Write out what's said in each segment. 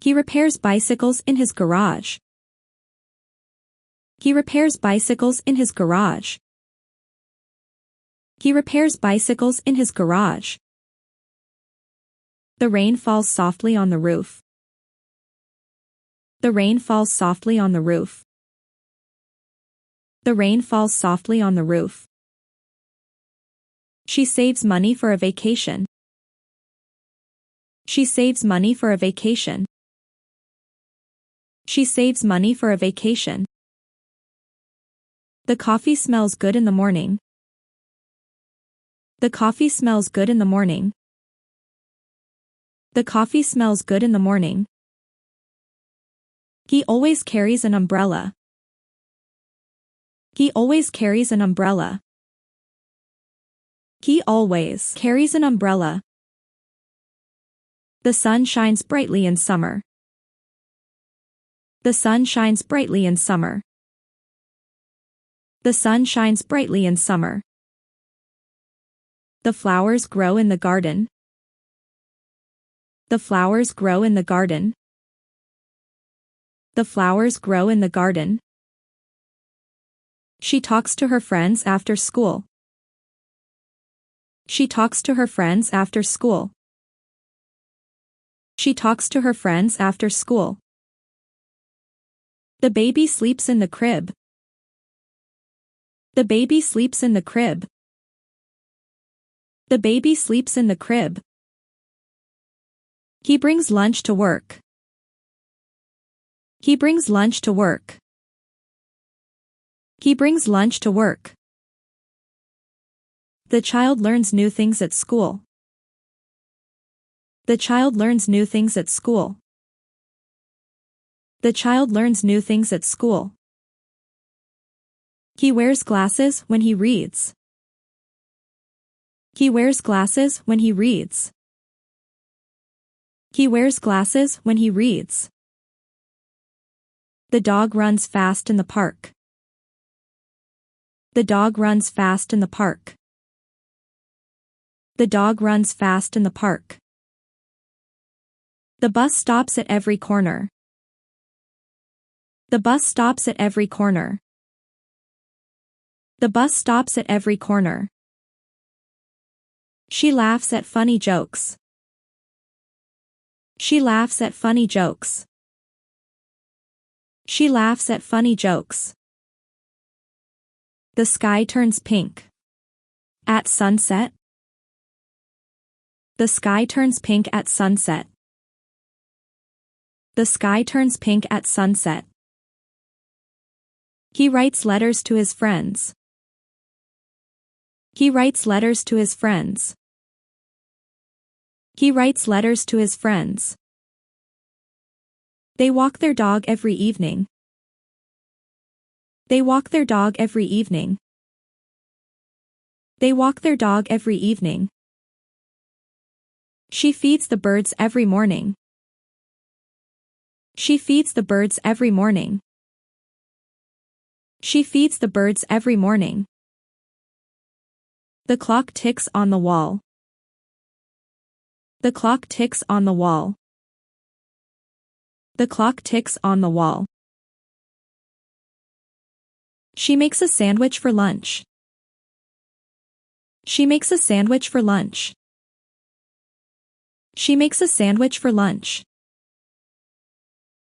He repairs bicycles in his garage. He repairs bicycles in his garage. He repairs bicycles in his garage. The rain falls softly on the roof. The rain falls softly on the roof. The rain falls softly on the roof. She saves money for a vacation. She saves money for a vacation. She saves money for a vacation. The coffee smells good in the morning. The coffee smells good in the morning. The coffee smells good in the morning. He always carries an umbrella. He always carries an umbrella. He always carries an umbrella. The sun shines brightly in summer. The sun shines brightly in summer. The sun shines brightly in summer. The flowers grow in the garden. The flowers grow in the garden. The flowers grow in the garden. She talks to her friends after school. She talks to her friends after school. She talks to her friends after school. The baby sleeps in the crib. The baby sleeps in the crib. The baby sleeps in the crib. He brings lunch to work. He brings lunch to work. He brings lunch to work. The child learns new things at school. The child learns new things at school. The child learns new things at school. He wears glasses when he reads. He wears glasses when he reads. He wears glasses when he reads. The dog runs fast in the park. The dog runs fast in the park. The dog runs fast in the park. The bus stops at every corner. The bus stops at every corner. The bus stops at every corner. She laughs at funny jokes. She laughs at funny jokes. She laughs at funny jokes. The sky turns pink. At sunset. The sky turns pink at sunset. The sky turns pink at sunset. He writes letters to his friends. He writes letters to his friends. He writes letters to his friends. They walk their dog every evening. They walk their dog every evening. They walk their dog every evening. She feeds the birds every morning. She feeds the birds every morning. She feeds the birds every morning. The clock ticks on the wall. The clock ticks on the wall. The clock ticks on the wall. She makes a sandwich for lunch. She makes a sandwich for lunch. She makes a sandwich for lunch.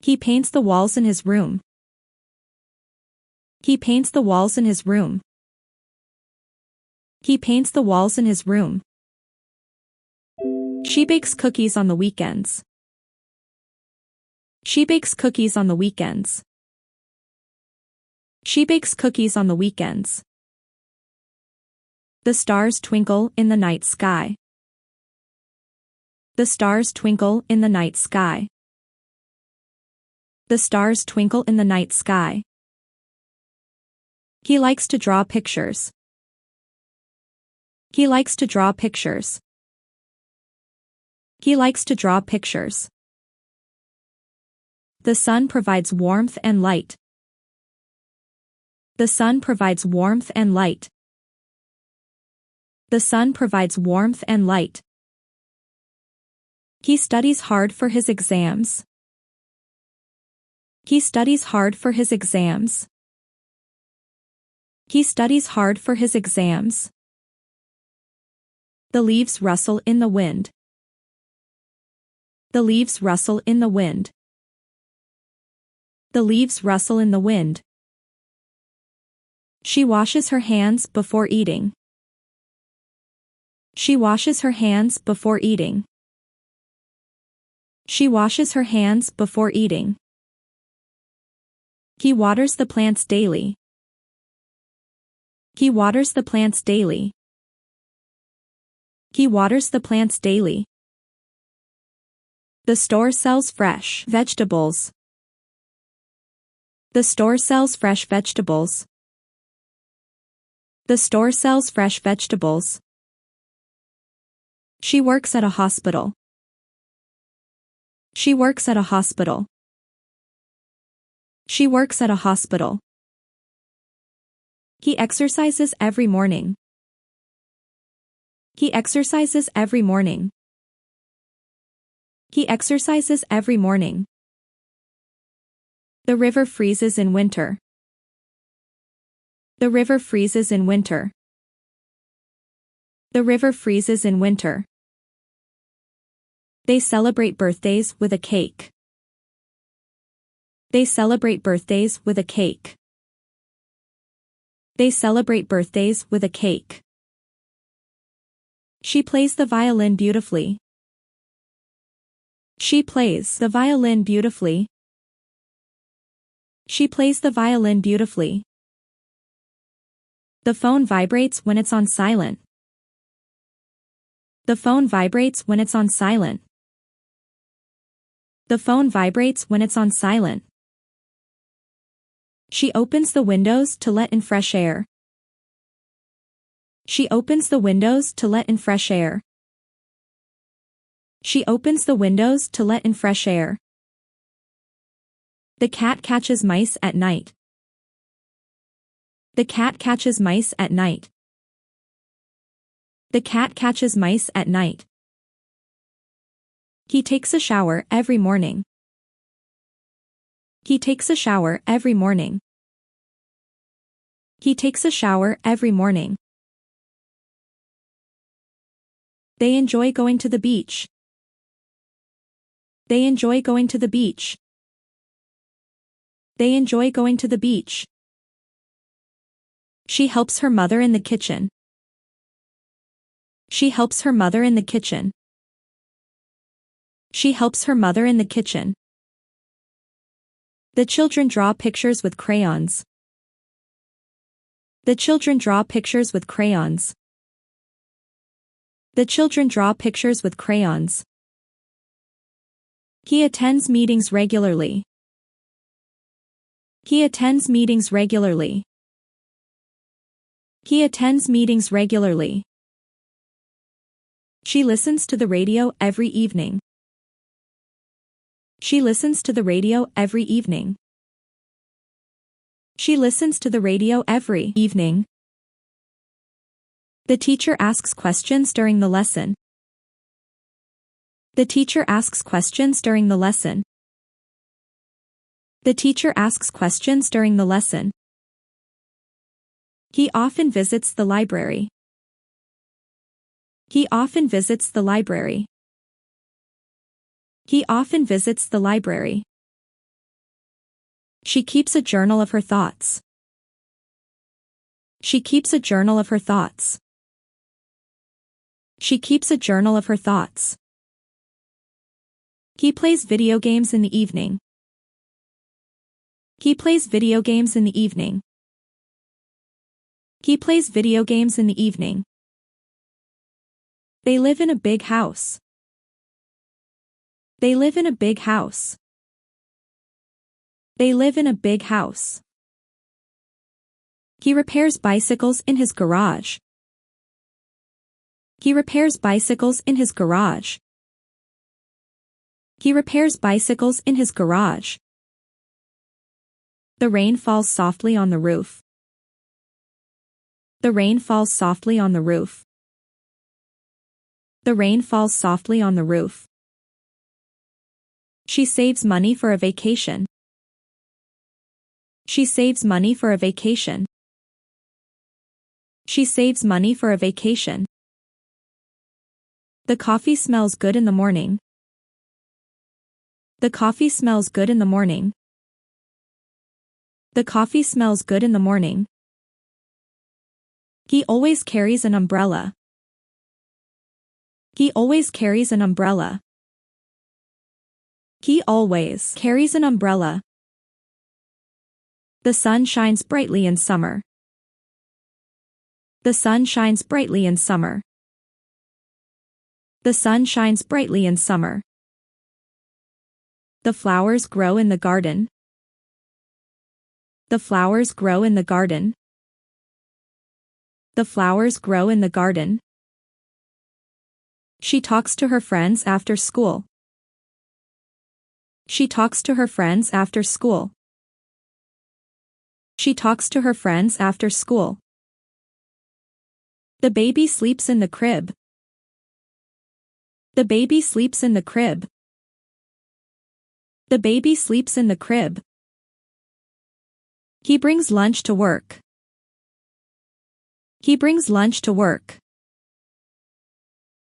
He paints the walls in his room. He paints the walls in his room. He paints the walls in his room. She bakes cookies on the weekends. She bakes cookies on the weekends. She bakes cookies on the weekends. The stars twinkle in the night sky. The stars twinkle in the night sky. The stars twinkle in the night sky. He likes to draw pictures. He likes to draw pictures. He likes to draw pictures. The sun provides warmth and light. The sun provides warmth and light. The sun provides warmth and light. He studies hard for his exams. He studies hard for his exams. He studies hard for his exams. The leaves rustle in the wind. The leaves rustle in the wind. The leaves rustle in the wind. She washes her hands before eating. She washes her hands before eating. She washes her hands before eating. He waters the plants daily. He waters the plants daily. He waters the plants daily. The store sells fresh vegetables. The store sells fresh vegetables. The store sells fresh vegetables. She works at a hospital. She works at a hospital. She works at a hospital. He exercises every morning. He exercises every morning. He exercises every morning. The river freezes in winter. The river freezes in winter. The river freezes in winter. They celebrate birthdays with a cake. They celebrate birthdays with a cake. They celebrate birthdays with a cake. She plays the violin beautifully. She plays the violin beautifully. She plays the violin beautifully. The phone vibrates when it's on silent. The phone vibrates when it's on silent. The phone vibrates when it's on silent. She opens the windows to let in fresh air. She opens the windows to let in fresh air. She opens the windows to let in fresh air. The cat catches mice at night. The cat catches mice at night. The cat catches mice at night. He takes a shower every morning. He takes a shower every morning. He takes a shower every morning. They enjoy going to the beach. They enjoy going to the beach. They enjoy going to the beach. She helps her mother in the kitchen. She helps her mother in the kitchen. She helps her mother in the kitchen. The children draw pictures with crayons. The children draw pictures with crayons. The children draw pictures with crayons. He attends meetings regularly. He attends meetings regularly. He attends meetings regularly. She listens to the radio every evening. She listens to the radio every evening. She listens to the radio every evening. The teacher asks questions during the lesson. The teacher asks questions during the lesson. The teacher asks questions during the lesson. He often visits the library. He often visits the library. He often visits the library. She keeps a journal of her thoughts. She keeps a journal of her thoughts. She keeps a journal of her thoughts. He plays video games in the evening. He plays video games in the evening. He plays video games in the evening. They live in a big house. They live in a big house. They live in a big house. He repairs bicycles in his garage. He repairs bicycles in his garage. He repairs bicycles in his garage. The rain falls softly on the roof. The rain falls softly on the roof. The rain falls softly on the roof. She saves money for a vacation. She saves money for a vacation. She saves money for a vacation. The coffee smells good in the morning. The coffee smells good in the morning. The coffee smells good in the morning. He always carries an umbrella. He always carries an umbrella. He always carries an umbrella. The sun shines brightly in summer. The sun shines brightly in summer. The sun shines brightly in summer. The flowers grow in the garden. The flowers grow in the garden. The flowers grow in the garden. She talks to her friends after school. She talks to her friends after school. She talks to her friends after school. The baby sleeps in the crib. The baby sleeps in the crib. The baby sleeps in the crib. He brings lunch to work. He brings lunch to work.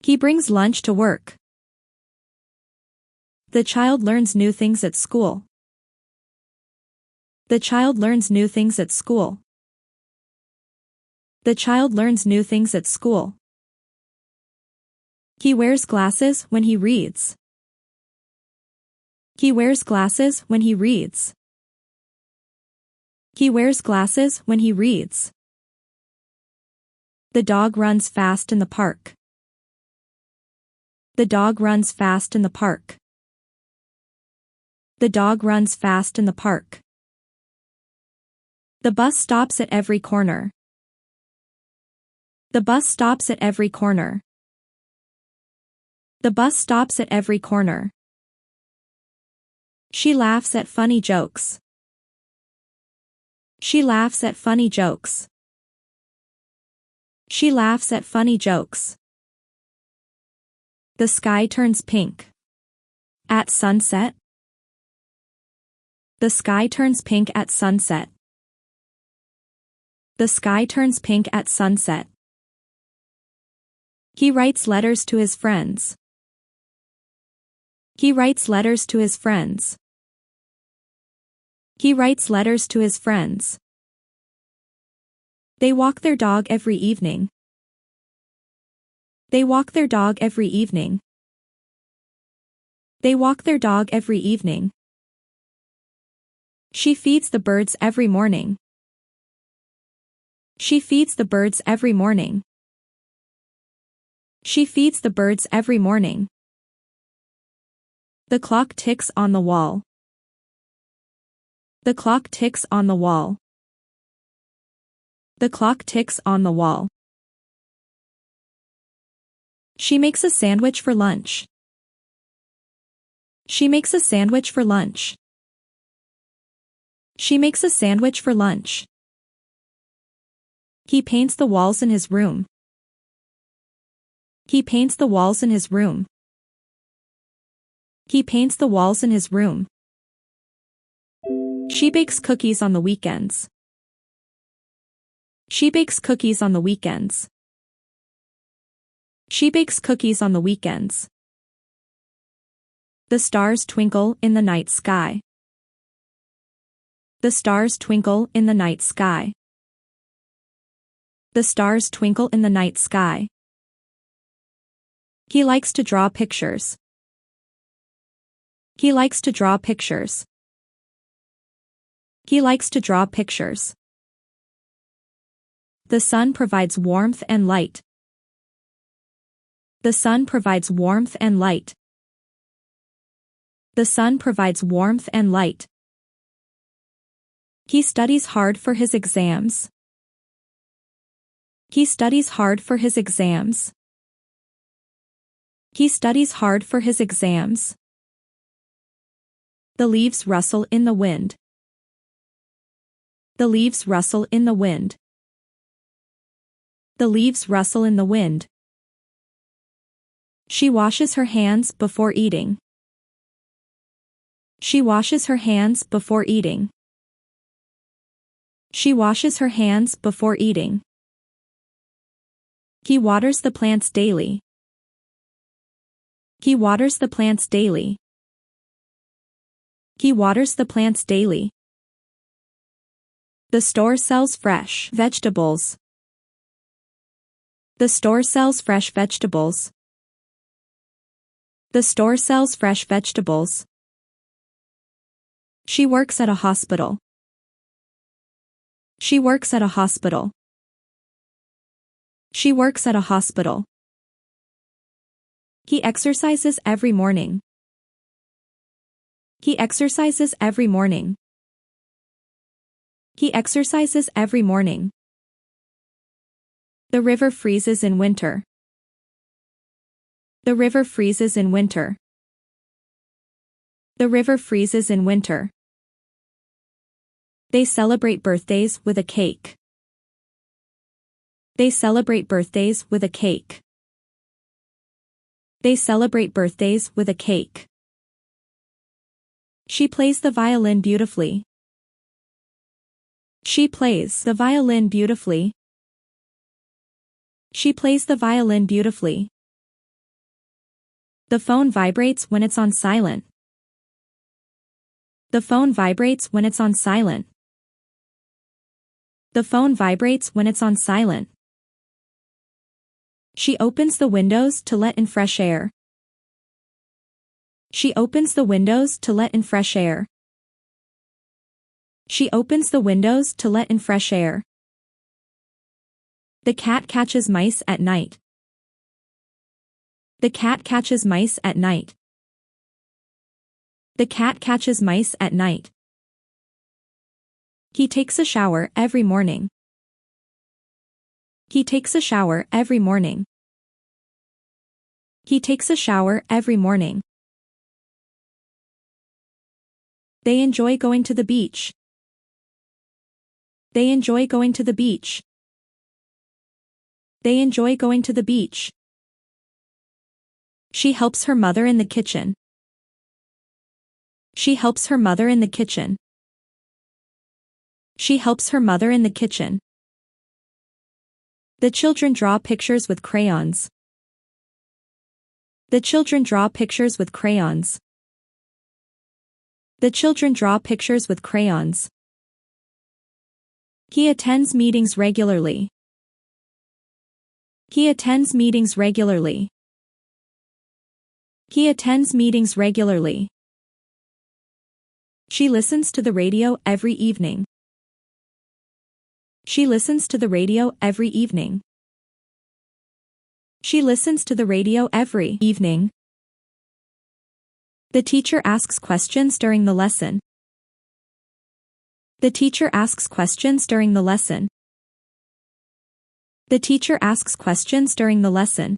He brings lunch to work. The child learns new things at school. The child learns new things at school. The child learns new things at school. He wears glasses when he reads. He wears glasses when he reads. He wears glasses when he reads. The dog runs fast in the park. The dog runs fast in the park. The dog runs fast in the park. The bus stops at every corner. The bus stops at every corner. The bus stops at every corner. She laughs at funny jokes. She laughs at funny jokes. She laughs at funny jokes. The sky turns pink. At sunset. The sky turns pink at sunset. The sky turns pink at sunset. He writes letters to his friends. He writes letters to his friends. He writes letters to his friends. They walk their dog every evening. They walk their dog every evening. They walk their dog every evening. She feeds the birds every morning. She feeds the birds every morning. She feeds the birds every morning. The clock ticks on the wall. The clock ticks on the wall. The clock ticks on the wall. She makes a sandwich for lunch. She makes a sandwich for lunch. She makes a sandwich for lunch. He paints the walls in his room. He paints the walls in his room. He paints the walls in his room. She bakes cookies on the weekends. She bakes cookies on the weekends. She bakes cookies on the weekends. The stars twinkle in the night sky. The stars twinkle in the night sky. The stars twinkle in the night sky. He likes to draw pictures. He likes to draw pictures. He likes to draw pictures. The sun provides warmth and light. The sun provides warmth and light. The sun provides warmth and light. He studies hard for his exams. He studies hard for his exams. He studies hard for his exams. The leaves rustle in the wind. The leaves rustle in the wind. The leaves rustle in the wind. She washes her hands before eating. She washes her hands before eating. She washes her hands before eating. He waters the plants daily. He waters the plants daily. He waters the plants daily. The store sells fresh vegetables. The store sells fresh vegetables. The store sells fresh vegetables. She works at a hospital. She works at a hospital. She works at a hospital. He exercises every morning. He exercises every morning. He exercises every morning. The river freezes in winter. The river freezes in winter. The river freezes in winter. They celebrate birthdays with a cake. They celebrate birthdays with a cake. They celebrate birthdays with a cake. She plays the violin beautifully. She plays the violin beautifully. She plays the violin beautifully. The phone vibrates when it's on silent. The phone vibrates when it's on silent. The phone vibrates when it's on silent. She opens the windows to let in fresh air. She opens the windows to let in fresh air. She opens the windows to let in fresh air. The cat catches mice at night. The cat catches mice at night. The cat catches mice at night. He takes a shower every morning. He takes a shower every morning. He takes a shower every morning. They enjoy going to the beach. They enjoy going to the beach. They enjoy going to the beach. She helps her mother in the kitchen. She helps her mother in the kitchen. She helps her mother in the kitchen. The children draw pictures with crayons. The children draw pictures with crayons. The children draw pictures with crayons. He attends meetings regularly. He attends meetings regularly. He attends meetings regularly. She listens to the radio every evening. She listens to the radio every evening. She listens to the radio every evening. The teacher asks questions during the lesson. The teacher asks questions during the lesson. The teacher asks questions during the lesson.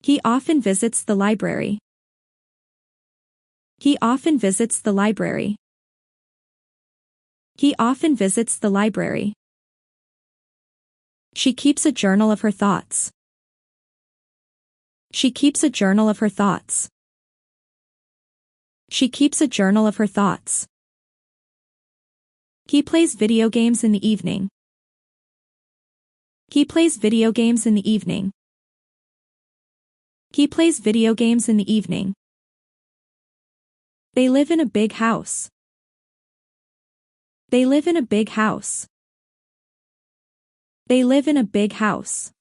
He often visits the library. He often visits the library. He often visits the library. She keeps a journal of her thoughts. She keeps a journal of her thoughts. She keeps a journal of her thoughts. He plays video games in the evening. He plays video games in the evening. He plays video games in the evening. They live in a big house. They live in a big house. They live in a big house.